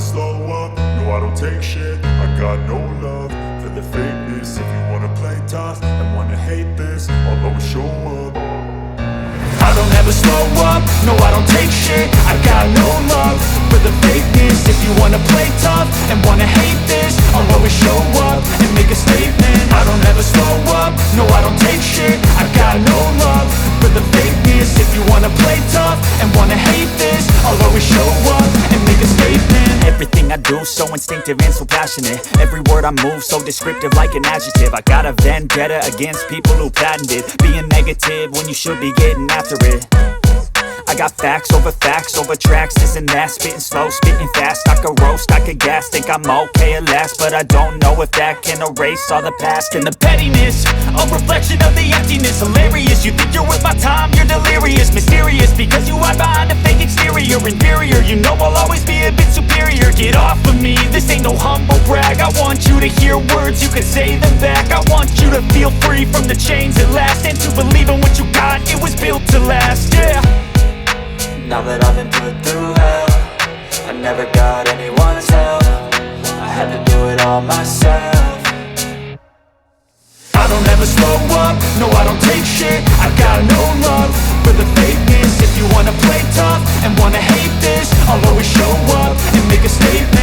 slow up, no I don't take shit. I got no love for the fakeness. If you wanna play tough and wanna hate this, I'll always show up. I don't ever slow up, no I don't take shit. I got no love for the fakeness. If you wanna play tough and wanna hate this, I'll always show up and make a statement. I don't ever slow up, no I don't take shit. I got no love for the fakeness. If you wanna play tough and wanna hate this, I'll always show up and make a statement. Everything I do so instinctive and so passionate. Every word I move so descriptive like an adjective. I got a vendetta against people who patented being negative when you should be getting after it. I got facts over tracks, this and that. Spitting slow, spitting fast, I could roast, I could gas. Think I'm okay at last, but I don't know if that can erase all the past. And the pettiness, a reflection of the emptiness. Hilarious, you think you're worth my time, you're delirious. Mysterious, because you hide behind a fake exterior. Inferior, you know I'll always be a bit superior. Get off of me, this ain't no humble brag. I want you to hear words, you can say them back. I want you to feel free from the chains at last, and to believe in what you got, it was built to last, yeah. Now that I've been put through hell, I never got anyone's help. I had to do it all myself. I don't ever slow up, no I don't take shit. I got no love for the fakeness. If you wanna play tough and wanna hate this, I'll always show up and make a statement.